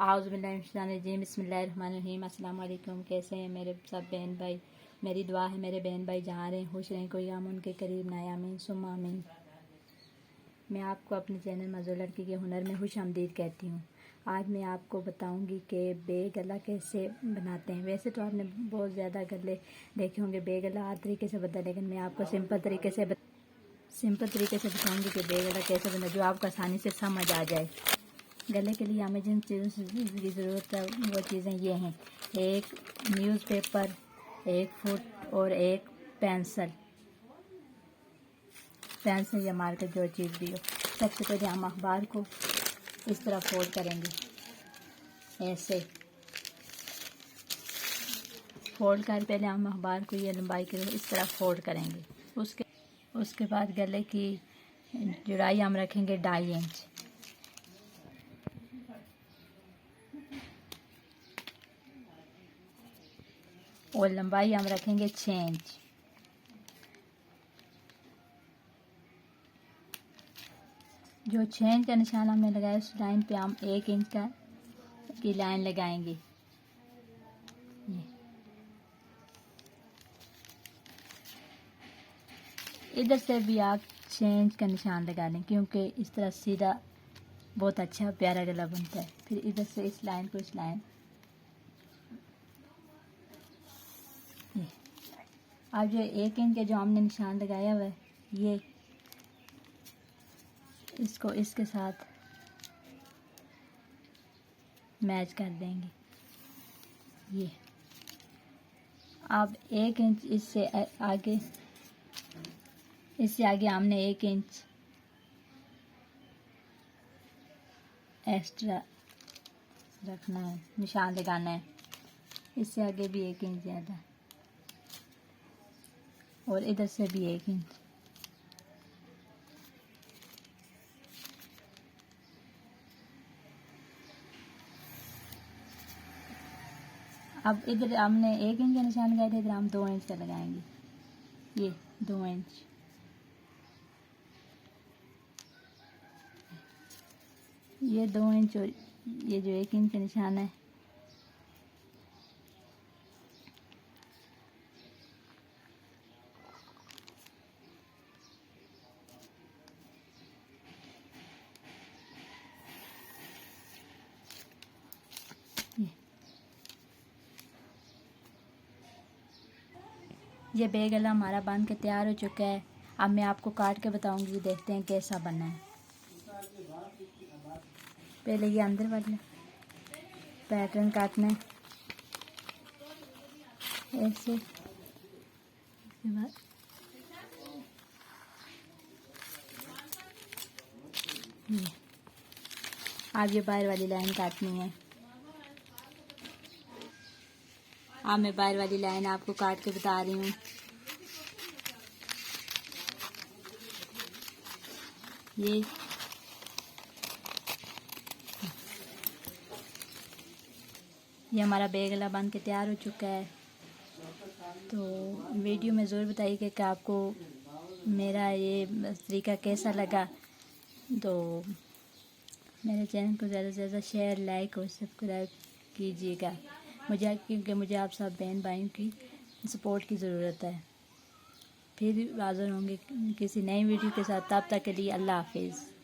आउज़ुबिल्लाहिमिनश्शैतानिर्रजीम बिस्मिल्लाहिर्रहमानिर्रहीम। अस्सलाम वालेकुम। कैसे हैं मेरे सब बहन भाई? मेरी दुआ है मेरे बहन भाई जहाँ रहें खुश रहें, कोई हम उनके करीब ना आए। आमीन सुम्मा आमीन। मैं आपको अपने चैनल मज़ो लड़की के हुनर में खुश आमदीद कहती हूँ। आज मैं आपको बताऊंगी कि बे गला कैसे बनाते हैं। वैसे तो आपने बहुत ज़्यादा गले देखे होंगे, बे गला हर तरीके से बनता है, लेकिन मैं आपको सिंपल तरीके से बताऊंगी कि बे गला कैसे बनता है, जो आपको आसानी से समझ आ जाए। गले के लिए हमें जिन चीज़ों की ज़रूरत है वो चीज़ें ये हैं: एक न्यूज़पेपर, एक फुट और एक पेंसिल या मार्कर, जो चीज़ भी हो। सबसे पहले हम अखबार को इस तरह फोल्ड करेंगे। ऐसे फोल्ड कर पहले हम अखबार को ये लंबाई के इस तरह फोल्ड करेंगे। उसके बाद गले की जुड़ाई हम रखेंगे 2.5 इंच और लंबाई हम रखेंगे 6 इंच। जो 6 इंच का निशान हमने लगाया उस लाइन पे हम 1 इंच की लाइन लगाएंगे। इधर से भी आप 6 इंच का निशान लगा लें, क्योंकि इस तरह सीधा बहुत अच्छा प्यारा गला बनता है। फिर इधर से इस लाइन को अब जो 1 इंच के जो हमने निशान लगाया हुआ है, ये इसको इसके साथ मैच कर देंगे। ये अब 1 इंच इससे आगे हमने 1 इंच एक्स्ट्रा रखना है, निशान लगाना है। इससे आगे भी 1 इंच ज़्यादा और इधर से भी 1 इंच। अब इधर हमने 1 इंच का निशान लगाया था, इधर हम 2 इंच का लगाएंगे। ये 2 इंच, ये 2 इंच और ये जो 1 इंच का निशान है, ये बे गला हमारा बन के तैयार हो चुका है। अब मैं आपको काट के बताऊंगी, देखते हैं कैसा बना है। पहले ये अंदर वाला पैटर्न काटना है ऐसे। इसके बाद ये अब ये बाहर वाली लाइन काटनी है। अब मैं बाहर वाली लाइन आपको काट के बता रही हूँ। ये हमारा बे गला बन के तैयार हो चुका है। तो वीडियो में ज़रूर बताइए कि आपको मेरा ये तरीका कैसा लगा। तो मेरे चैनल को ज़्यादा से ज़्यादा शेयर, लाइक और सब्सक्राइब कीजिएगा, क्योंकि मुझे आप सब बहन भाइयों की सपोर्ट की ज़रूरत है। फिर हाज़िर होंगे किसी नई वीडियो के साथ। तब तक के लिए अल्लाह हाफिज़।